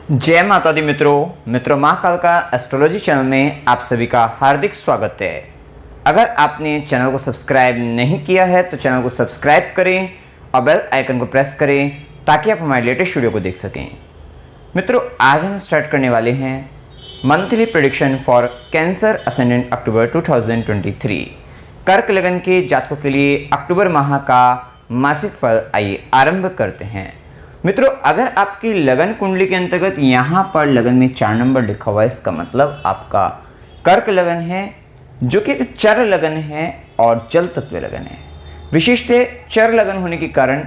जय माता दी मित्रों महाकाल का एस्ट्रोलॉजी चैनल में आप सभी का हार्दिक स्वागत है। अगर आपने चैनल को सब्सक्राइब नहीं किया है तो चैनल को सब्सक्राइब करें और बेल आइकन को प्रेस करें ताकि आप हमारे लेटेस्ट वीडियो को देख सकें। मित्रों, आज हम स्टार्ट करने वाले हैं monthly prediction for cancer ascendant October 2023। कर्क लगन के जातकों के लिए अक्टूबर माह का मासिक फल आइए आरंभ करते हैं। मित्रों, अगर आपकी लगन कुंडली के अंतर्गत यहाँ पर लगन में 4 नंबर लिखा हुआ है, इसका मतलब आपका कर्क लगन है जो कि चर लगन है और जल तत्व लगन है। विशिष्ट चर लगन होने के कारण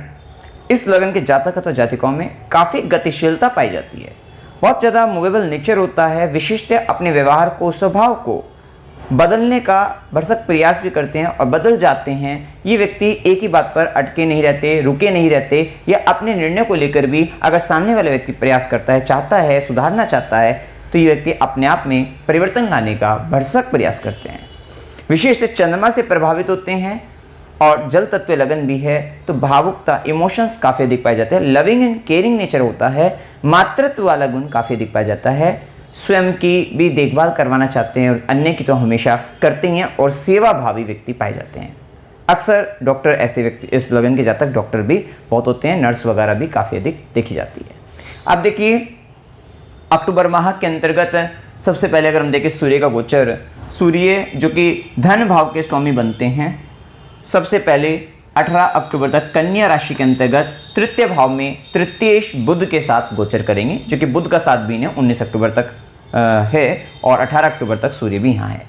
इस लगन के जातक अथवा जातिकाओं में काफ़ी गतिशीलता पाई जाती है, बहुत ज़्यादा मूवेबल नेचर होता है। विशिष्ट अपने व्यवहार को, स्वभाव को बदलने का भरसक प्रयास भी करते हैं और बदल जाते हैं। ये व्यक्ति एक ही बात पर अटके नहीं रहते, रुके नहीं रहते, या अपने निर्णय को लेकर भी अगर सामने वाला व्यक्ति प्रयास करता है, चाहता है, सुधारना चाहता है, तो ये व्यक्ति अपने आप में परिवर्तन लाने का भरसक प्रयास करते हैं। विशेषतः चंद्रमा से प्रभावित होते हैं और जल तत्व लगन भी है तो भावुकता, इमोशंस काफ़ी अधिक पाए जाते हैं। लविंग एंड केयरिंग नेचर होता है, मातृत्व वाला गुण काफ़ी अधिक पाया जाता है। स्वयं की भी देखभाल करवाना चाहते हैं और अन्य की तो हमेशा करते ही हैं, और सेवा भावी व्यक्ति पाए जाते हैं। अक्सर डॉक्टर, ऐसे व्यक्ति, इस लगन के जातक डॉक्टर भी बहुत होते हैं, नर्स वगैरह भी काफ़ी अधिक देखी जाती है। अब देखिए, अक्टूबर माह के अंतर्गत सबसे पहले अगर हम देखें सूर्य का गोचर, सूर्य जो कि धन भाव के स्वामी बनते हैं, सबसे पहले 18 अक्टूबर तक कन्या राशि के अंतर्गत तृतीय भाव में तृतीयेश बुध के साथ गोचर करेंगे, जो कि बुध का 7 दिन है, 19 अक्टूबर तक है और 18 अक्टूबर तक सूर्य भी यहाँ है।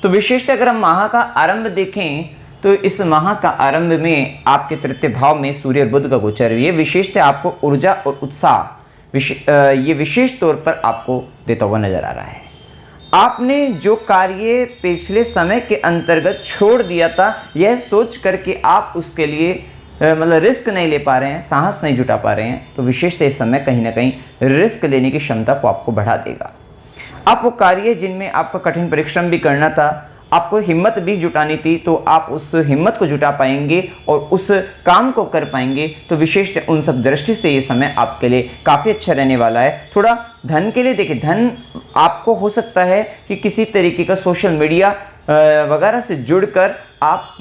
तो विशेषतः अगर हम माह का आरंभ देखें तो इस माह का आरंभ में आपके तृतीय भाव में सूर्य और बुध का गोचर, ये विशेषतः आपको ऊर्जा और उत्साह ये विशेष तौर पर आपको देता हुआ नजर आ रहा है। आपने जो कार्य पिछले समय के अंतर्गत छोड़ दिया था, यह सोच करके आप उसके लिए मतलब रिस्क नहीं ले पा रहे हैं, साहस नहीं जुटा पा रहे हैं, तो विशेषतः इस समय कहीं ना कहीं रिस्क लेने की क्षमता को आपको बढ़ा देगा। आप वो कार्य जिनमें आपका कठिन परिश्रम भी करना था, आपको हिम्मत भी जुटानी थी, तो आप उस हिम्मत को जुटा पाएंगे और उस काम को कर पाएंगे। तो विशेष उन सब दृष्टि से ये समय आपके लिए काफ़ी अच्छा रहने वाला है। थोड़ा धन के लिए देखिए, धन आपको हो सकता है कि किसी तरीके का सोशल मीडिया वगैरह से जुड़कर आप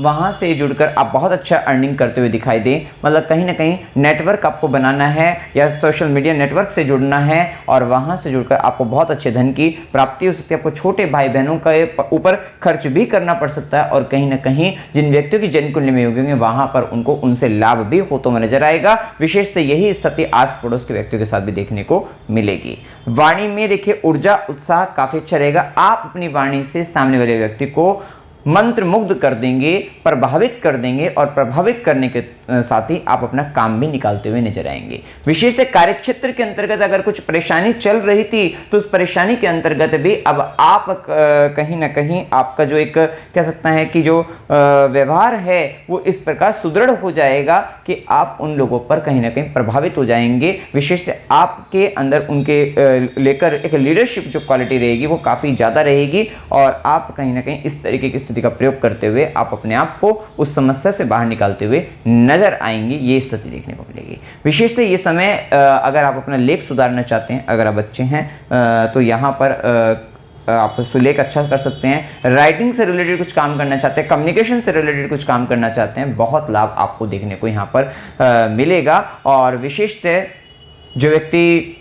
बहुत अच्छा अर्निंग करते हुए दिखाई दें। मतलब कहीं ना कहीं नेटवर्क आपको बनाना है या सोशल मीडिया नेटवर्क से जुड़ना है और वहाँ से जुड़कर आपको बहुत अच्छे धन की प्राप्ति हो सकती है। आपको छोटे भाई बहनों के ऊपर खर्च भी करना पड़ सकता है और कहीं ना कहीं जिन व्यक्तियों की जन्म कुंडली में होंगे वहाँ पर उनको उनसे लाभ भी होता हुआ नजर आएगा। विशेषतः यही स्थिति आस पड़ोस के व्यक्तियों के साथ भी देखने को मिलेगी। वाणी में देखिए, ऊर्जा उत्साह काफ़ी अच्छा रहेगा। आप अपनी वाणी से सामने वाले व्यक्ति को मंत्र मुग्ध कर देंगे, प्रभावित कर देंगे और प्रभावित करने के साथ ही आप अपना काम भी निकालते हुए नजर आएंगे। विशेषतः कार्यक्षेत्र के अंतर्गत अगर कुछ परेशानी चल रही थी तो उस परेशानी के अंतर्गत भी अब आप कहीं ना कहीं आपका जो एक कह सकता है कि जो व्यवहार है वो इस प्रकार सुदृढ़ हो जाएगा कि आप उन लोगों पर कहीं ना कहीं प्रभावित हो जाएंगे। विशेषतः आपके अंदर उनके लेकर एक लीडरशिप जो क्वालिटी रहेगी वो काफ़ी ज़्यादा रहेगी और आप कहीं ना कहीं इस तरीके की स्थिति का प्रयोग करते हुए आप अपने आप को उस समस्या से बाहर निकालते हुए नजर आएंगे। ये स्थिति देखने को मिलेगी। विशेषतः ये समय अगर आप अपना लेख सुधारना चाहते हैं, अगर आप बच्चे हैं तो यहाँ पर आप सुलेख अच्छा कर सकते हैं। राइटिंग से रिलेटेड कुछ काम करना चाहते हैं, कम्युनिकेशन से रिलेटेड कुछ काम करना चाहते हैं, बहुत लाभ आपको देखने को यहाँ पर मिलेगा। और विशेषतः जो व्यक्ति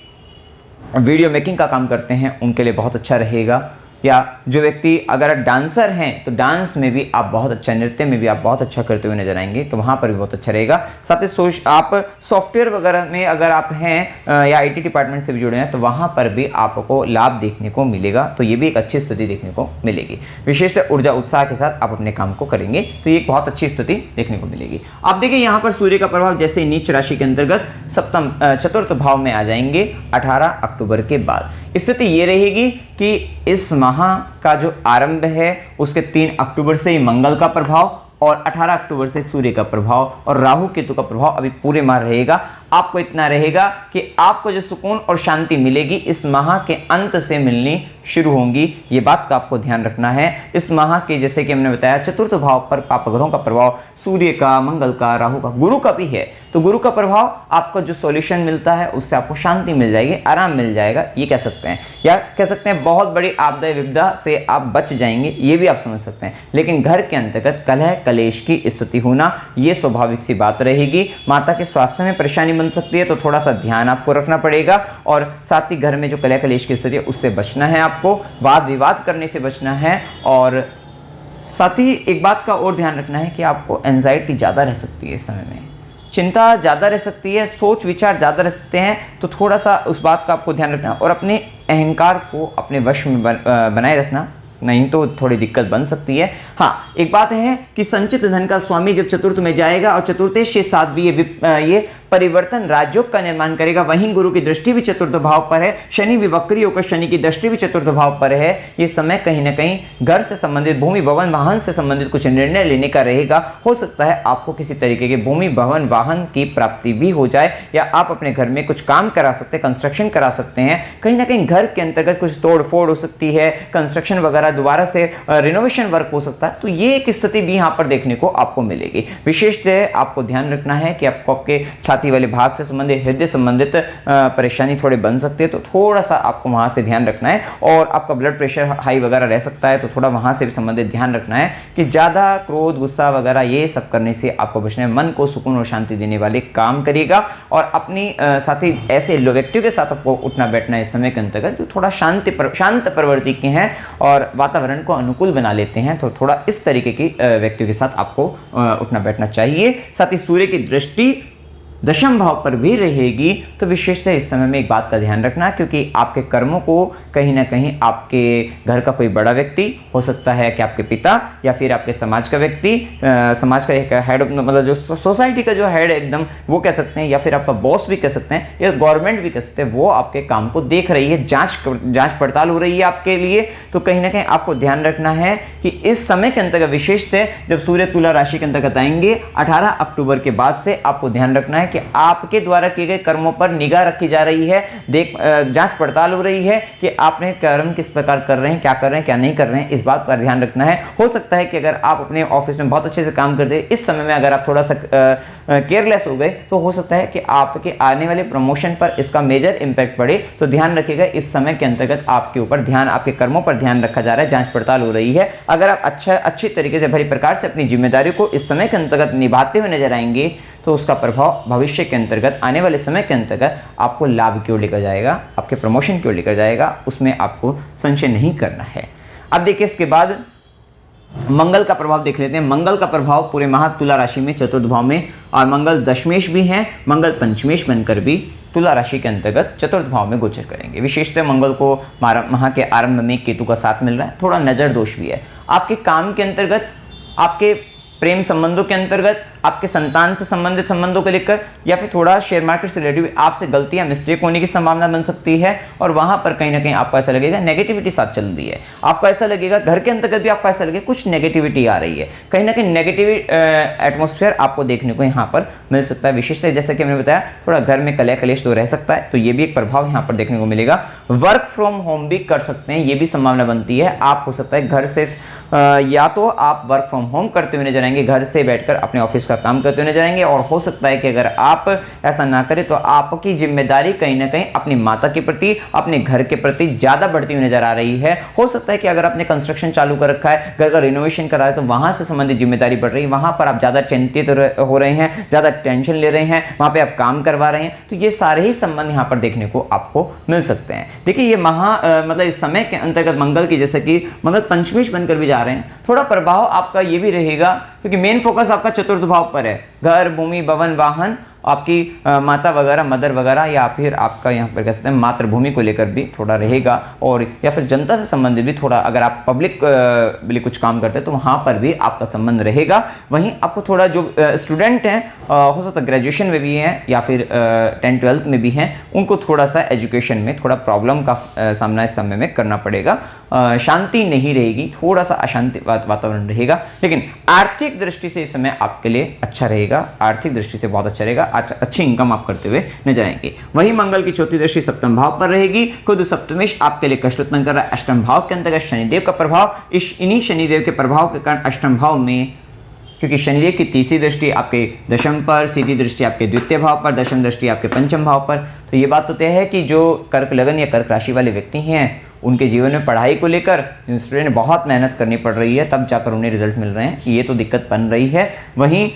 वीडियो मेकिंग का काम करते हैं उनके लिए बहुत अच्छा रहेगा, या जो व्यक्ति अगर डांसर हैं तो डांस में भी आप बहुत अच्छा, नृत्य में भी आप बहुत अच्छा करते हुए नजर आएंगे, तो वहाँ पर भी बहुत अच्छा रहेगा। साथ ही आप सॉफ्टवेयर वगैरह में अगर आप हैं या आईटी डिपार्टमेंट से भी जुड़े हैं तो वहाँ पर भी आपको लाभ देखने को मिलेगा। तो ये भी एक अच्छी स्थिति देखने को मिलेगी। विशेषतः ऊर्जा उत्साह के साथ आप अपने काम को करेंगे तो ये एक बहुत अच्छी स्थिति देखने को मिलेगी। आप देखिए, यहाँ पर सूर्य का प्रभाव जैसे नीच राशि के अंतर्गत चतुर्थ भाव में आ जाएंगे 18 अक्टूबर के बाद। स्थिति ये रहेगी कि इस माह का जो आरंभ है उसके 3 अक्टूबर से ही मंगल का प्रभाव और 18 अक्टूबर से सूर्य का प्रभाव और राहु केतु का प्रभाव अभी पूरे माह रहेगा। आपको इतना रहेगा कि आपको जो सुकून और शांति मिलेगी इस माह के अंत से मिलनी शुरू होंगी। ये बात का आपको ध्यान रखना है। इस माह के जैसे कि हमने बताया चतुर्थ भाव पर पाप ग्रहों का प्रभाव सूर्य का, मंगल का, राहु का, गुरु का भी है। तो गुरु का प्रभाव आपको जो सॉल्यूशन मिलता है उससे आपको शांति मिल जाएगी, आराम मिल जाएगा, ये कह सकते हैं। या कह सकते हैं बहुत बड़ी आपदा विपदा से आप बच जाएंगे, ये भी आप समझ सकते हैं। लेकिन घर के अंतर्गत कलह कलेश की स्थिति होना ये स्वाभाविक सी बात रहेगी। माता के स्वास्थ्य में परेशानी बन सकती है, तो थोड़ा सा ध्यान आपको रखना पड़ेगा। और साथ ही घर में जो कलह कलेश की स्थिति है उससे बचना है, आपको वाद विवाद करने से बचना है। और साथ ही एक बात का और ध्यान रखना है कि आपको एंजाइटी ज़्यादा रह सकती है, इस समय में चिंता ज़्यादा रह सकती है, सोच विचार ज़्यादा रह सकते हैं। तो थोड़ा सा उस बात का आपको ध्यान रखना और अपने अहंकार को अपने वश में बनाए रखना, नहीं तो थोड़ी दिक्कत बन सकती है। हाँ, एक बात है कि संचित धन का स्वामी जब चतुर्थ में जाएगा और चतुर्थेश के साथ भी ये परिवर्तन राजयोग का निर्माण करेगा। वहीं गुरु की दृष्टि भी चतुर्थ भाव पर है, शनि भी वक्री होकर शनि की दृष्टि भी चतुर्थ भाव पर है। ये समय कहीं ना कहीं घर से संबंधित, भूमि भवन वाहन से संबंधित कुछ निर्णय लेने का रहेगा। हो सकता है आपको किसी तरीके के भूमि भवन वाहन की प्राप्ति भी हो जाए, या आप अपने घर में कुछ काम करा सकते हैं, कंस्ट्रक्शन करा सकते हैं। कहीं ना कहीं घर के अंतर्गत कुछ तोड़ फोड़ हो सकती है, कंस्ट्रक्शन वगैरह दोबारा से रिनोवेशन वर्क हो सकता है। तो ये एक स्थिति भी यहाँ पर देखने को आपको मिलेगी। विशेषतः आपको ध्यान रखना है कि आपको आपके छाती वाले भाग से संबंधित, हृदय संबंधित परेशानी थोड़े बन सकते हैं, तो थोड़ा सा आपको वहाँ से ध्यान रखना है। और आपका ब्लड प्रेशर हाई वगैरह रह सकता है, तो थोड़ा वहाँ से भी संबंधित ध्यान रखना है कि ज़्यादा क्रोध गुस्सा वगैरह ये सब करने से आपको बचना है। मन को सुकून और शांति देने वाले काम करिएगा। और अपनी साथ ही ऐसे व्यक्तियों के साथ आपको उठना बैठना इस समय के अंतर्गत जो थोड़ा शांत प्रवृत्ति के हैं और वातावरण को अनुकूल बना लेते हैं, तो थोड़ा इस तरीके की व्यक्तियों के साथ आपको उठना बैठना चाहिए। साथ ही सूर्य की दृष्टि दशम भाव पर भी रहेगी, तो विशेषतः इस समय में एक बात का ध्यान रखना, क्योंकि आपके कर्मों को कहीं ना कहीं आपके घर का कोई बड़ा व्यक्ति हो सकता है, कि आपके पिता या फिर आपके समाज का व्यक्ति, समाज का एक हेड, मतलब जो सोसाइटी का जो हेड एकदम वो कह सकते हैं, या फिर आपका बॉस भी कह सकते हैं, या गवर्नमेंट भी कह सकते हैं, वो आपके काम को देख रही है, जांच पड़ताल हो रही है आपके लिए। तो कहीं ना कहीं आपको ध्यान रखना है कि इस समय के अंतर्गत विशेषतः जब सूर्य तुला राशि के अंतर्गत आएंगे 18 अक्टूबर के बाद से, आपको ध्यान रखना है कि आपके द्वारा किए गए कर्मों पर निगाह रखी जा रही है, जांच पड़ताल हो रही है कि आपने कर्म किस प्रकार कर रहे हैं, क्या कर रहे हैं, क्या नहीं कर रहे हैं, इस बात का ध्यान रखना है। हो सकता है कि अगर आप अपने ऑफिस में बहुत अच्छे से काम करते हैं, इस समय में अगर आप थोड़ा सा केयरलेस हो गए, तो हो सकता है कि आपके आने वाले प्रमोशन पर इसका मेजर इंपैक्ट पड़े। तो ध्यान रखिएगा, इस समय के अंतर्गत आपके ऊपर ध्यान, आपके कर्मों पर ध्यान रखा जा रहा है, जांच पड़ताल हो रही है। अगर आप अच्छी तरीके से भली प्रकार से अपनी जिम्मेदारी को इस समय के अंतर्गत निभाते हुए नजर आएंगे, तो उसका प्रभाव भविष्य के अंतर्गत, आने वाले समय के अंतर्गत आपको लाभ की ओर लेकर जाएगा, आपके प्रमोशन की ओर लेकर जाएगा, उसमें आपको संशय नहीं करना है। अब देखिए, इसके बाद मंगल का प्रभाव देख लेते हैं। मंगल का प्रभाव पूरे माह तुला राशि में चतुर्थ भाव में, और मंगल दशमेश भी हैं, मंगल पंचमेश बनकर भी तुला राशि के अंतर्गत चतुर्थ भाव में गोचर करेंगे। विशेषतः मंगल को माह के आरंभ में केतु का साथ मिल रहा है, थोड़ा नजर दोष भी है। आपके काम के अंतर्गत, आपके प्रेम संबंधों के अंतर्गत, आपके संतान से संबंधित संबंधों को लेकर, या फिर थोड़ा शेयर मार्केट से रिलेटेड आपसे गलतियां मिस्टेक होने की संभावना बन सकती है। और वहां पर कहीं ना कहीं आपको ऐसा लगेगा नेगेटिविटी साथ चल रही है, आपको ऐसा लगेगा घर के अंतर्गत भी आपको ऐसा लगेगा कुछ नेगेटिविटी आ रही है, कहीं ना कहीं नेगेटिव एटमोस्फेयर आपको देखने को यहाँ पर मिल सकता है। विशेषतः जैसे कि मैंने बताया, थोड़ा घर में कलह कलेश तो रह सकता है, तो ये भी एक प्रभाव यहाँ पर देखने को मिलेगा। वर्क फ्रॉम होम भी कर सकते हैं, ये भी संभावना बनती है। आप हो सकता है घर से या तो आप वर्क फ्रॉम होम करते हुए नजर आएंगे, घर से बैठकर अपने ऑफिस का काम करते हुए नजर आएंगे। और हो सकता है कि अगर आप ऐसा ना करें तो आपकी जिम्मेदारी कहीं ना कहीं अपनी माता के प्रति, अपने घर के प्रति ज्यादा बढ़ती हुई नजर आ रही है। हो सकता है कि अगर आपने कंस्ट्रक्शन चालू कर रखा है, घर का रिनोवेशन करा है, तो वहां से संबंधित जिम्मेदारी बढ़ रही है, वहां पर आप ज्यादा चिंतित हो रहे हैं, ज्यादा टेंशन ले रहे हैं, वहां पर आप काम करवा रहे हैं। तो ये सारे ही संबंध यहाँ पर देखने को आपको मिल सकते हैं। देखिए, ये मतलब इस समय के अंतर्गत मंगल की, जैसे कि मंगल पंचमेश बनकर भी जा रहे हैं, थोड़ा प्रभाव आपका ये भी रहेगा, क्योंकि मेन फोकस आपका चतुर्थ भाव पर है। घर, भूमि, भवन, वाहन, आपकी माता वगैरह, मदर वगैरह, या फिर आपका यहाँ पर कह सकते हैं मातृभूमि को लेकर भी थोड़ा रहेगा। और या फिर जनता से संबंधित भी थोड़ा, अगर आप पब्लिक लिए कुछ काम करते हैं तो वहाँ पर भी आपका संबंध रहेगा। वहीं आपको थोड़ा जो स्टूडेंट हैं, हो सकता है ग्रेजुएशन में भी हैं या फिर 10th-12th में भी हैं, उनको थोड़ा सा एजुकेशन में थोड़ा प्रॉब्लम का सामना इस समय में करना पड़ेगा। शांति नहीं रहेगी, थोड़ा सा अशांति वातावरण रहेगा। लेकिन आर्थिक दृष्टि से इस समय आपके लिए अच्छा रहेगा। रहेगा, आर्थिक दृष्टि से बहुत अच्छा रहेगा, अच्छी इनकम आप करते हुए नजर आएंगे। वहीं मंगल की चौथी दृष्टि सप्तम भाव पर रहेगी। खुद सप्तमेश आपके लिए कष्ट उत्पन्न कर रहा है। अष्टम भाव के अंतर्गत शनिदेव का प्रभाव, इन्हीं शनिदेव के प्रभाव के कारण अष्टम भाव में, क्योंकि शनिदेव की तीसरी दृष्टि आपके दशम पर, सीधी दृष्टि आपके द्वितीय भाव पर, दशम दृष्टि आपके पंचम भाव पर, तो ये बात तो तय है कि जो कर्क लगन या कर्क राशि वाले व्यक्ति हैं उनके जीवन में पढ़ाई को लेकर स्टूडेंट बहुत मेहनत करनी पड़ रही है, तब जाकर उन्हें रिजल्ट मिल रहे हैं, ये तो दिक्कत बन रही है। वहीं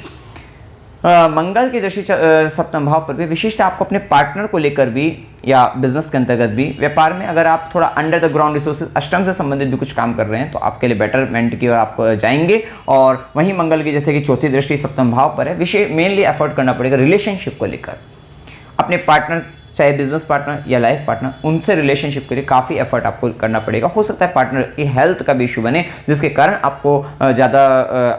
मंगल की दृष्टि सप्तम भाव पर भी विशिष्ट आपको अपने पार्टनर को लेकर भी या बिजनेस के अंतर्गत भी, व्यापार में अगर आप थोड़ा अंडर द ग्राउंड रिसोर्सेज अष्टम से संबंधित भी कुछ काम कर रहे हैं तो आपके लिए बेटरमेंट की ओर आप जाएंगे। और वहीं मंगल की जैसे कि चौथी दृष्टि सप्तम भाव पर है, विशेष मेनली एफर्ट करना पड़ेगा रिलेशनशिप को लेकर। अपने पार्टनर, चाहे बिजनेस पार्टनर या लाइफ पार्टनर, उनसे रिलेशनशिप के लिए काफ़ी एफर्ट आपको करना पड़ेगा। हो सकता है पार्टनर की हेल्थ का भी इशू बने जिसके कारण आपको ज़्यादा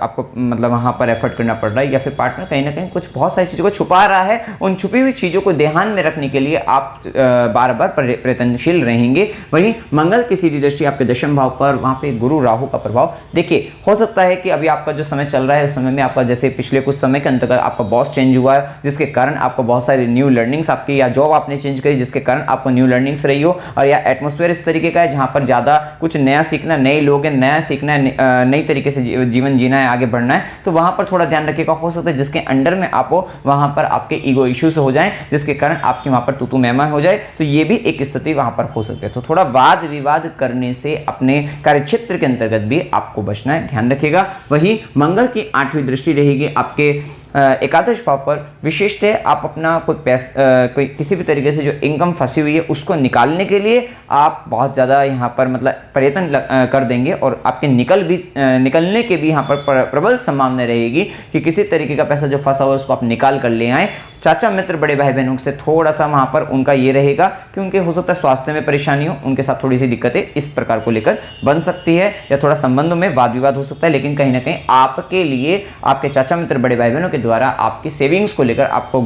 आपको मतलब वहाँ पर एफर्ट करना पड़ रहा है, या फिर पार्टनर कहीं ना कहीं कुछ बहुत सारी चीज़ों को छुपा रहा है। उन छुपी हुई चीज़ों को ध्यान में रखने के लिए आप बार बार प्रयत्नशील रहेंगे। वहीं मंगल की सीधी दृष्टि आपके दशम भाव पर, वहाँ पे गुरु राहु का प्रभाव। देखिए, हो सकता है कि अभी आपका जो समय चल रहा है उस समय में आपका जैसे पिछले कुछ समय के अंतर्गत आपका बॉस चेंज हुआ है, जिसके कारण आपको बहुत सारी न्यू लर्निंग्स आपकी, या जॉब आपने चेंज करी जिसके कारण आपको न्यू लर्निंग्स रही हो, और या एटमॉस्फेयर इस तरीके का है जहां पर ज़्यादा कुछ नया सीखना, नए लोग हैं, नया सीखना है, नई तरीके से जीवन जीना है, आगे बढ़ना है, तो वहां पर थोड़ा ध्यान रखिएगा। हो सकता है जिसके अंडर में आप हो वहां पर आपके ईगो इश्यूज हो जाएं, जिसके कारण आपकी वहां पर तू मैमा हो जाए, तो ये भी एक स्थिति वहां पर हो सकती है। तो थोड़ा वाद विवाद करने से अपने कार्यक्षेत्र के अंतर्गत भी आपको बचना है, ध्यान रखिएगा। वही मंगल की 8वीं दृष्टि रहेगी आपके एकादश भाव पर। विशिष्ट है आप अपना कोई किसी भी तरीके से जो इनकम फंसी हुई है उसको निकालने के लिए आप बहुत ज़्यादा यहाँ पर मतलब प्रयत्न कर देंगे, और आपके निकलने के भी यहाँ पर प्रबल संभावना रहेगी कि किसी तरीके का पैसा जो फंसा हुआ है उसको आप निकाल कर ले आएँ। चाचा मित्र बड़े भाई बहनों से थोड़ा सा वहाँ पर उनका ये रहेगा कि उनके हो सकता है स्वास्थ्य में परेशानी हो, उनके साथ थोड़ी सी दिक्कतें इस प्रकार को लेकर बन सकती है, या थोड़ा संबंधों में वाद विवाद हो सकता है। लेकिन कहीं ना कहीं आपके लिए आपके चाचा मित्र बड़े भाई बहनों के द्वारा आपकी सेविंग्स को लेकर आपको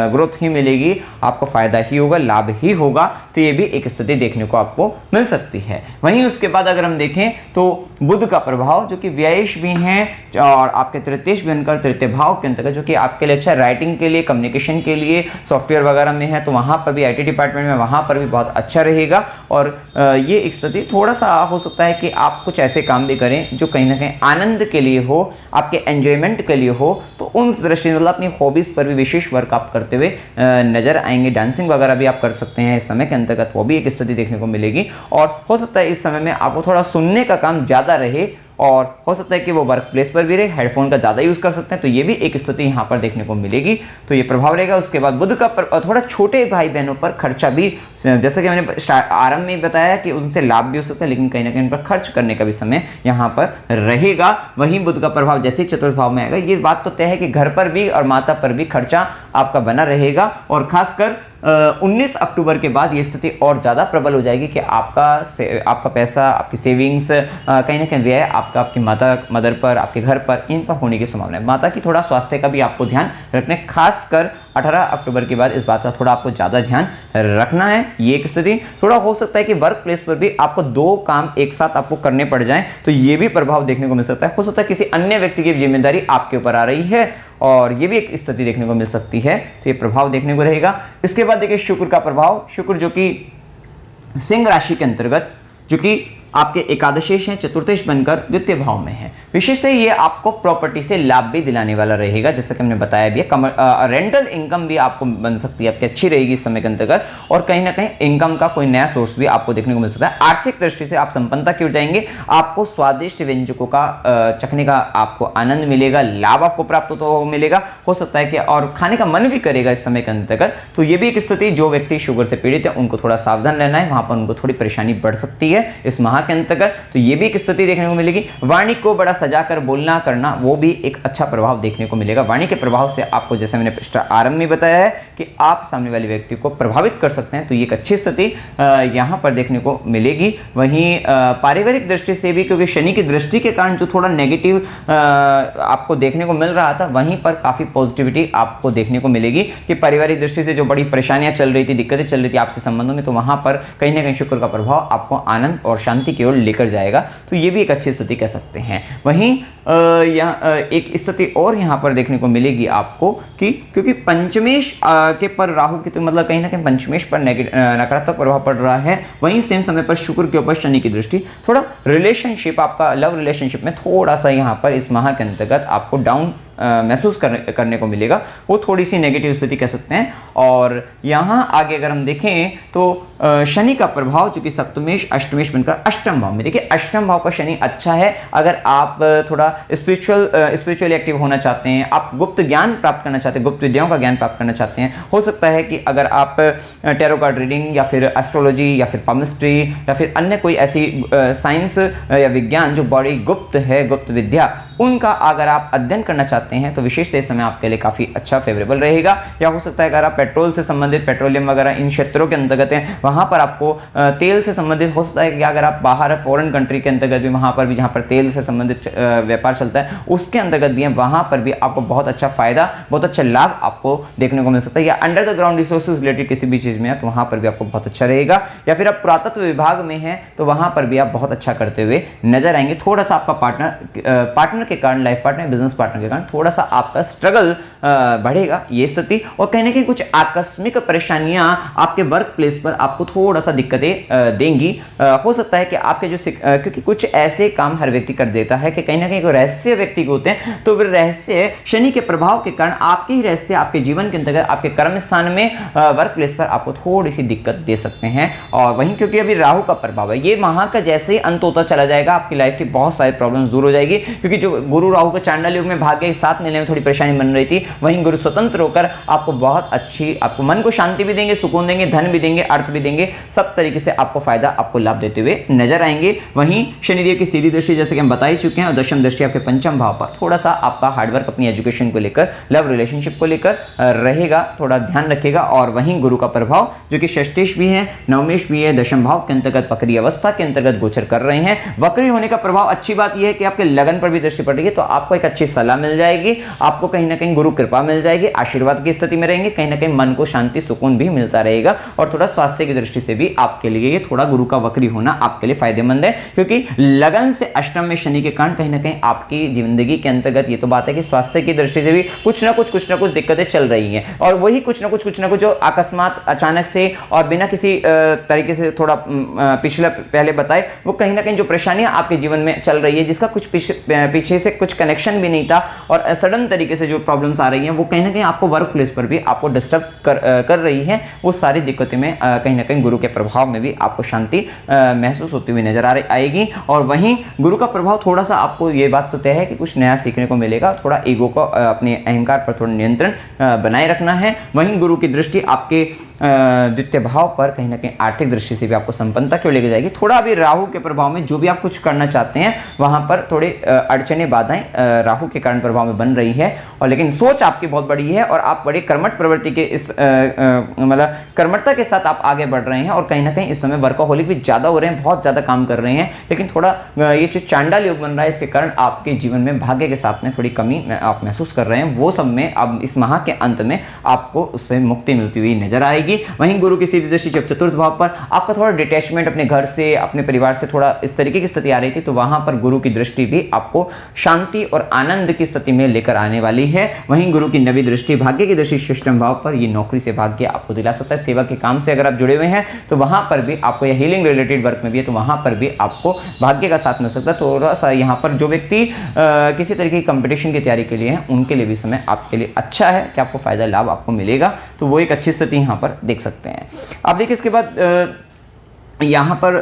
ग्रोथ ही मिलेगी, आपको फायदा ही होगा, लाभ ही होगा। तो ये भी एक स्थिति देखने को आपको मिल सकती है। वहीं उसके बाद अगर हम देखें तो बुध का प्रभाव, जो कि व्ययश भी हैं और आपके तृतीयेश भी बनकर तृतीय भाव के अंतर्गत, जो कि आपके लिए अच्छा राइटिंग के लिए, कम्युनिकेशन के लिए, सॉफ्टवेयर वगैरह में है, तो वहाँ पर भी IT डिपार्टमेंट में वहाँ पर भी बहुत अच्छा रहेगा। और ये एक स्थिति थोड़ा सा हो सकता है कि आप कुछ ऐसे काम भी करें जो कहीं ना कहीं आनंद के लिए हो, आपके एंजॉयमेंट के लिए हो, तो उन दृष्टि मतलब अपनी हॉबीज़ पर भी विशेष वर्क आप करते हुए नजर आएंगे। डांसिंग वगैरह भी आप कर सकते हैं इस समय के अंतर्गत, वो भी एक स्थिति देखने को मिलेगी। और हो सकता है इस समय में आपको थोड़ा सुनने का काम ज़्यादा रहे, और हो सकता है कि वो वर्क प्लेस पर भी रहे, हेडफोन का ज़्यादा यूज़ कर सकते हैं, तो ये भी एक स्थिति यहाँ पर देखने को मिलेगी। तो ये प्रभाव रहेगा। उसके बाद बुध का थोड़ा छोटे भाई बहनों पर खर्चा भी, जैसे कि मैंने आरंभ में बताया कि उनसे लाभ भी हो सकता है, लेकिन कहीं ना कहीं उन पर खर्च करने का भी समय यहाँ पर रहेगा। वहीं बुध का प्रभाव जैसे ही चतुर्थ भाव में आएगा, ये बात तो तय है कि घर पर भी और माता पर भी खर्चा आपका बना रहेगा। और खासकर 19 अक्टूबर के बाद ये स्थिति और ज़्यादा प्रबल हो जाएगी कि आपका पैसा, आपकी सेविंग्स कहीं ना कहीं व्यय आपकी मदर पर, आपके घर पर, इन पर होने की संभावना है। माता की थोड़ा स्वास्थ्य का भी आपको ध्यान रखना है, खासकर 18 अक्टूबर के बाद इस बात का थोड़ा आपको ज़्यादा ध्यान रखना है। ये एक स्थिति थोड़ा हो सकता है कि वर्क प्लेस पर भी आपको 2 काम एक साथ आपको करने पड़ जाएं, तो ये भी प्रभाव देखने को मिल सकता है। हो सकता है किसी अन्य व्यक्ति की जिम्मेदारी आपके ऊपर आ रही है, और ये भी एक स्थिति देखने को मिल सकती है, तो ये प्रभाव देखने को रहेगा। इसके बाद देखिए शुक्र का प्रभाव। शुक्र जो कि सिंह राशि के अंतर्गत, जो कि आपके एकादशेश हैं, चतुर्थेश बनकर द्वितीय भाव में है। विशेषतः ये आपको प्रॉपर्टी से लाभ भी दिलाने वाला रहेगा, जैसे कि हमने बताया भी है। रेंटल इनकम भी आपको बन सकती है, आपकी अच्छी रहेगी इस समय के अंतर्गत, और कहीं ना कहीं इनकम का कोई नया सोर्स भी आपको देखने को मिल सकता है। आर्थिक दृष्टि से आप संपन्नता की ओर जाएंगे, आपको स्वादिष्ट व्यंजकों का चखने का आपको आनंद मिलेगा, लाभ आपको प्राप्त तो मिलेगा। हो सकता है कि और खाने का मन भी करेगा इस समय के अंतर्गत। तो ये भी एक स्थिति, जो व्यक्ति शुगर से पीड़ित है उनको थोड़ा सावधान रहना है, वहां पर उनको थोड़ी परेशानी बढ़ सकती है इस माह के अंतर्गत। तो ये भी एक स्थिति देखने को मिलेगी। वाणी को बड़ा सजाकर बोलना करना, वो भी एक अच्छा प्रभाव देखने को मिलेगा। वाणी के प्रभाव से आपको, जैसे मैंने आरंभ में बताया है, कि आप सामने वाले व्यक्ति को प्रभावित कर सकते हैं, तो ये एक अच्छी स्थिति यहां पर देखने को मिलेगी। वहीं पारिवारिक दृष्टि से भी, क्योंकि शनि की दृष्टि के कारण जो थोड़ा नेगेटिव आपको देखने को मिल रहा था, वहीं पर काफी पॉजिटिविटी आपको देखने को मिलेगी कि पारिवारिक दृष्टि से जो बड़ी परेशानियां चल रही थी, दिक्कतें चल रही थी आपसे संबंधों में, तो वहां पर कहीं ना कहीं शुक्र का प्रभाव आपको आनंद और शांति की ओर लेकर जाएगा। तो ये भी एक अच्छी स्थिति कह सकते हैं। वहीं यहाँ एक स्थिति और यहाँ पर देखने को मिलेगी आपको कि क्योंकि पंचमेश के पर राहु की तो मतलब कहीं ना कहीं पंचमेश पर नकारात्मक प्रभाव पड़ रहा है, वहीं सेम समय पर शुक्र के ऊपर शनि की दृष्टि, थोड़ा रिलेशनशिप, आपका लव रिलेशनशिप में थोड़ा सा यहाँ पर इस माह के अंतर्गत आपको डाउन महसूस करने को मिलेगा, वो थोड़ी सी नेगेटिव स्थिति कह सकते हैं। और यहाँ आगे अगर हम देखें तो शनि का प्रभाव चूंकि सप्तमेश अष्टमेश बनकर अष्टम भाव में, देखिए अष्टम भाव का शनि अच्छा है अगर आप थोड़ा स्पिरिचुअली एक्टिव होना चाहते हैं, आप गुप्त ज्ञान प्राप्त करना चाहते हैं, गुप्त विद्याओं का ज्ञान प्राप्त करना चाहते हैं। हो सकता है कि अगर आप टैरो कार्ड रीडिंग या फिर एस्ट्रोलॉजी या फिर पामिस्ट्री या फिर अन्य कोई ऐसी साइंस या विज्ञान जो बड़ी गुप्त है, गुप्त विद्या, उनका अगर आप अध्ययन करना चाहते हैं तो विशेषतः इस समय आपके लिए काफ़ी अच्छा फेवरेबल रहेगा। या हो सकता है अगर आप पेट्रोल से संबंधित, पेट्रोलियम वगैरह इन क्षेत्रों के अंतर्गत हैं, वहाँ पर आपको तेल से संबंधित, हो सकता है कि अगर आप बाहर फॉरेन कंट्री के अंतर्गत भी, वहाँ पर भी जहाँ पर तेल से संबंधित व्यापार चलता है उसके अंतर्गत भी है, वहाँ पर भी आपको बहुत अच्छा फायदा, बहुत अच्छा लाभ आपको देखने को मिल सकता है। या under the ground resources related किसी भी चीज़ में है तो वहाँ पर भी आपको बहुत अच्छा रहेगा। या फिर आप पुरातत्व विभाग में हैं तो वहाँ पर भी आप बहुत अच्छा करते हुए नजर आएंगे। थोड़ा सा आपका पार्टनर के कारण, लाइफ पार्टनर, बिजनेस पार्टनर के कारण थोड़ा सा आपका स्ट्रगल बढ़ेगा ये स्थिति, और कहीं ना कहीं कुछ आकस्मिक परेशानियां आपके वर्क प्लेस पर आपको थोड़ा सा दिक्कतें देंगी। हो सकता है कि आपके जो क्योंकि कुछ ऐसे काम हर व्यक्ति कर देता है कि कहीं ना कहीं कोई रहस्य व्यक्ति को होते हैं, तो वह रहस्य शनि के प्रभाव के कारण आपके ही रहस्य आपके जीवन के अंतर्गत, आपके कर्म स्थान में, वर्क प्लेस पर आपको थोड़ी सी दिक्कत दे सकते हैं। और वहीं क्योंकि अभी राहु का प्रभाव है, ये माह का जैसे ही अंत होता चला जाएगा आपकी लाइफ की बहुत सारी प्रॉब्लम्स दूर हो जाएगी। क्योंकि जो गुरु राहु के चांडाल योग में भाग्य के साथ मिलने में थोड़ी परेशानी बन रही थी, वहीं गुरु स्वतंत्र होकर आपको बहुत अच्छी, आपको मन को शांति भी देंगे, सुकून देंगे, धन भी देंगे, अर्थ भी देंगे, सब तरीके से आपको फायदा, आपको लाभ देते हुए नजर आएंगे। वहीं शनिदेव की सीधी दृष्टि जैसे कि हम बता ही चुके हैं, और दशम दृष्टि आपके पंचम भाव पर, थोड़ा सा आपका हार्डवर्क अपनी एजुकेशन को लेकर, लव रिलेशनशिप को लेकर रहेगा, थोड़ा ध्यान रखिएगा। और वहीं गुरु का प्रभाव जो कि षष्ठेश भी है, नवमेश भी है, दशम भाव के अंतर्गत वक्री अवस्था के अंतर्गत गोचर कर रहे हैं। वक्री होने का प्रभाव, अच्छी बात यह है कि आपके लगन पर भी दृष्टि पड़ रही है, तो आपको एक अच्छी सलाह मिल जाएगी, आपको कहीं ना कहीं गुरु कृपा मिल जाएगी, आशीर्वाद की स्थिति में रहेंगे, कहीं ना कहीं मन को शांति सुकून भी मिलता रहेगा। और थोड़ा स्वास्थ्य की दृष्टि से भी आपके लिए ये थोड़ा गुरु का वक्री होना आपके लिए फायदेमंद है, क्योंकि लगन से अष्टम में शनि के कारण कहीं ना कहीं आपकी जिंदगी के अंतर्गत ये तो बात है कि स्वास्थ्य की दृष्टि से भी कुछ ना कुछ दिक्कतें चल रही हैं। और वही कुछ ना कुछ जो अकस्मात अचानक से और बिना किसी तरीके से, थोड़ा पिछला पहले बताए, वो कहीं ना कहीं जो परेशानियां आपके जीवन में चल रही है, जिसका कुछ पीछे से कुछ कनेक्शन भी नहीं था, और सडन तरीके से जो प्रॉब्लम्स आ रही हैं वो कहीं ना कहीं आपको वर्क प्लेस पर भी आपको डिस्टर्ब कर रही हैं। वो सारी दिक्कतें में कहीं ना कहीं गुरु के प्रभाव में भी आपको शांति महसूस होती हुई नजर आएगी। और वहीं गुरु का प्रभाव थोड़ा सा, आपको ये बात तो तय है कि कुछ नया सीखने को मिलेगा, थोड़ा ईगो को, अपने अहंकार पर थोड़ा नियंत्रण बनाए रखना है। वहीं गुरु की दृष्टि आपके द्वितीय भाव पर कहीं ना कहीं आर्थिक दृष्टि से भी आपको संपन्नता की ओर लेके जाएगी। थोड़ा अभी राहु के प्रभाव में जो भी आप कुछ करना चाहते हैं वहां पर थोड़ी अड़चने, बाधाएं राहु के कारण प्रभाव में बन रही है, और लेकिन सोच आपकी बहुत बड़ी है और आप बड़ी कर्मठ प्रवृत्ति के इस मतलब कर्मठता के साथ आप आगे बढ़ रहे हैं। और कहीं ना कहीं इस समय वर्कोहोलिक भी ज्यादा हो रहे हैं, बहुत ज्यादा काम कर रहे हैं, लेकिन थोड़ा ये जो चांडाल योग बन रहा है इसके कारण आपके जीवन में भाग्य के साथ में थोड़ी कमी आप महसूस कर रहे हैं। वो सब में अब इस माह के अंत में आपको उससे मुक्ति मिलती हुई नजर आएगी। वहीं गुरु की सीधी दृष्टि जब चतुर्थ भाव पर, आपका थोड़ा डिटैचमेंट अपने घर से, अपने परिवार से थोड़ा इस तरीके की स्थिति आ रही थी, तो वहां पर गुरु की दृष्टि भी आपको शांति और आनंद की स्थिति में लेकर आने वाली है। वहीं गुरु की नवी दृष्टि, भाग्य की दृष्टि षष्ठम भाव पर, ये नौकरी से भाग्य आपको दिला सकता है। सेवा के काम से अगर आप जुड़े हुए हैं तो वहां पर भी आपको, या हीलिंग रिलेटेड वर्क में भी है तो वहां पर भी आपको भाग्य का साथ मिल सकता है। थोड़ा सा यहाँ पर जो व्यक्ति किसी तरीके की कंपटीशन की तैयारी के लिए है, उनके लिए भी समय आपके लिए अच्छा है कि आपको फायदा लाभ आपको मिलेगा, तो वो एक अच्छी स्थिति यहाँ पर देख सकते हैं। अब देखिए इसके बाद यहाँ पर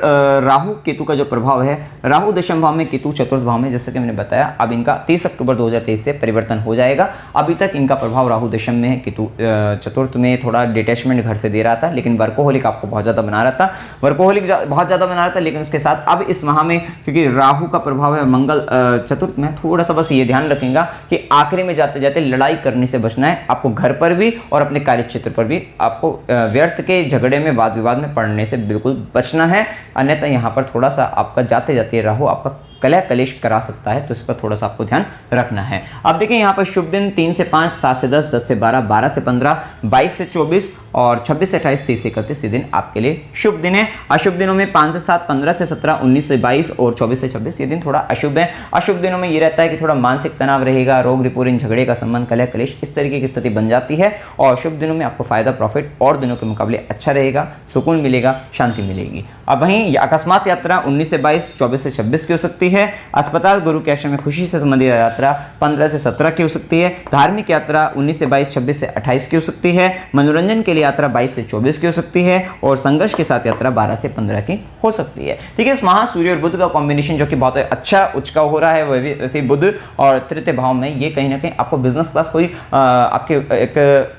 राहु केतु का जो प्रभाव है, राहु दशम भाव में, केतु चतुर्थ भाव में, जैसे कि मैंने बताया, अब इनका 30 अक्टूबर 2023 से परिवर्तन हो जाएगा। अभी तक इनका प्रभाव राहु दशम में है, केतु चतुर्थ में थोड़ा डिटैचमेंट घर से दे रहा था, लेकिन वर्कोहोलिक आपको बहुत ज़्यादा बना रहा था, वर्कोहोलिक बहुत ज़्यादा बना रहा था। लेकिन उसके साथ अब इस माह में क्योंकि राहु का प्रभाव है, मंगल चतुर्थ में, थोड़ा सा बस ये ध्यान रखेगा कि आखिरी में जाते जाते लड़ाई करने से बचना है आपको, घर पर भी और अपने कार्य क्षेत्र पर भी आपको व्यर्थ के झगड़े में, वाद विवाद में पड़ने से बिल्कुल बचना है। अन्यथा यहाँ पर थोड़ा सा आपका जाते जाते राहु आपका कलह कलेश करा सकता है, तो इस पर थोड़ा सा आपको ध्यान रखना है। अब देखिए यहाँ पर शुभ दिन 3 से 5, 7 से 10, 10 से 12, 12 से 15, 22 से 24 और 26 से 28, 30 से 31 ये दिन आपके लिए शुभ दिन है। अशुभ दिनों में 5 से 7, 15 से 17, 19 से 22 और 24 से 26 ये दिन थोड़ा अशुभ है। अशुभ दिनों में ये रहता है कि थोड़ा मानसिक तनाव रहेगा, रोग रिपोर्टिंग, झगड़े का संबंध, कलह कलेश, इस तरीके की स्थिति बन जाती है। और शुभ दिनों में आपको फायदा प्रॉफिट और दिनों के मुकाबले अच्छा रहेगा, सुकून मिलेगा, शांति मिलेगी। अब वहीं अकस्मात यात्रा 19 से 22, 24 से 26 की हो सकती है। अस्पताल, गुरु के आश्रम में खुशी से संबंधित यात्रा 15 से 17 की हो सकती है। धार्मिक यात्रा 19 से 22, 26 से 28 की हो सकती है। मनोरंजन के लिए यात्रा 22 से 24 की हो सकती है और संघर्ष के साथ यात्रा 12 से 15 की हो सकती है। ठीक है, इस महा सूर्य और बुध का कॉम्बिनेशन जो कि बहुत अच्छा उच्च का हो रहा है, वह भी वैसे बुध और तृतीय भाव में, ये कहीं ना कहीं आपको बिजनेस क्लास कोई आपके एक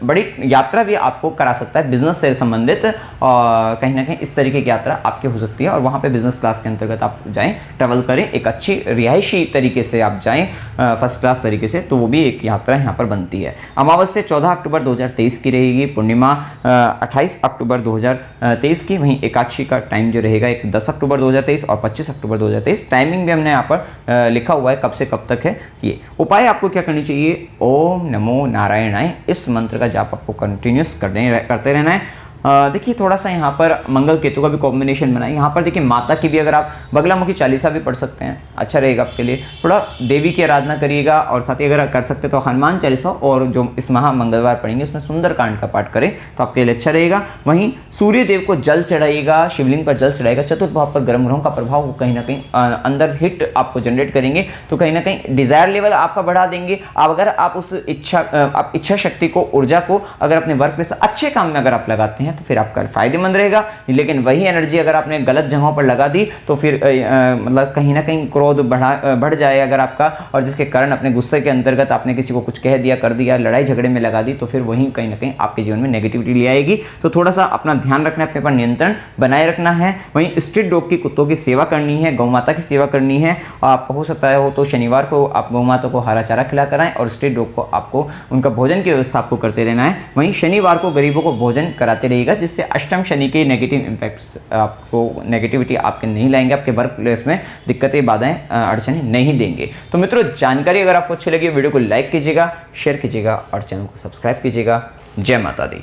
बड़ी यात्रा भी आपको करा सकता है बिजनेस से संबंधित, कहीं ना कहीं इस तरीके की यात्रा आपकी हो सकती है और वहाँ पे बिजनेस क्लास के अंतर्गत आप जाएं, ट्रैवल करें, एक अच्छी रिहायशी तरीके से आप जाएं, फर्स्ट क्लास तरीके से, तो वो भी एक यात्रा यहाँ पर बनती है। अमावस्या 14 अक्टूबर 2023 की रहेगी, पूर्णिमा 28 अक्टूबर 2023 की, वहीं एकादशी का टाइम जो रहेगा एक 10 अक्टूबर 2023 और 25 अक्टूबर 2023। टाइमिंग भी हमने यहाँ पर लिखा हुआ है कब से कब तक है ये। उपाय आपको क्या करनी चाहिए, ओम नमो नारायणाय, इस मंत्र का जाप आपको कंटिन्यूस करते रहना है। देखिए थोड़ा सा यहाँ पर मंगल केतु का भी कॉम्बिनेशन बनाए। यहाँ पर देखिए माता की भी अगर आप बगलामुखी चालीसा भी पढ़ सकते हैं, अच्छा रहेगा आपके लिए। थोड़ा देवी की आराधना करिएगा और साथ ही अगर कर सकते तो हनुमान चालीसा और जो इस महा मंगलवार पढ़ेंगे उसमें सुंदरकांड का पाठ करें तो आपके लिए अच्छा रहेगा। वहीं सूर्य देव को जल चढ़ाइएगा, शिवलिंग पर जल चढ़ाइएगा। चतुर्थ भाव पर गर्म ग्रहों का प्रभाव कहीं ना कहीं अंदर हिट आपको जनरेट करेंगे, तो कहीं ना कहीं डिजायर लेवल आपका बढ़ा देंगे। अगर आप उस इच्छा शक्ति को, ऊर्जा को अगर अपने वर्क प्लेस अच्छे काम में अगर आप लगाते हैं तो फिर आपका फायदेमंद रहेगा। लेकिन वही एनर्जी अगर आपने गलत जगहों पर लगा दी तो फिर मतलब कहीं ना कहीं क्रोध बढ़ जाए अगर आपका, और जिसके कारण अपने गुस्से के अंतर्गत आपने किसी को कुछ कह दिया, कर दिया, लड़ाई झगड़े में लगा दी, तो फिर वही कहीं ना कहीं आपके जीवन में नेगेटिविटी ले आएगी। तो थोड़ा सा अपना ध्यान रखना है, अपने पर नियंत्रण बनाए रखना है। वहीं स्ट्रीट डॉग की, कुत्तों की सेवा करनी है, गौ माता की सेवा करनी है। आप हो सकता है हो तो शनिवार को आप गौ माता को हरा चारा खिला कराएं और स्ट्रीट डॉग को आपको उनका भोजन की व्यवस्था आपको करते रहना है। वहीं शनिवार को गरीबों को भोजन कराते रहिएगा, जिससे अष्टम शनि के नेगेटिव इंपैक्ट्स आपको, नेगेटिविटी आपके नहीं लाएंगे, आपके वर्क प्लेस में दिक्कतें, बाधाएं, अड़चनें नहीं देंगे। तो मित्रों, जानकारी अगर आपको अच्छी लगी वीडियो को लाइक कीजिएगा, शेयर कीजिएगा और चैनल को सब्सक्राइब कीजिएगा। जय माता दी।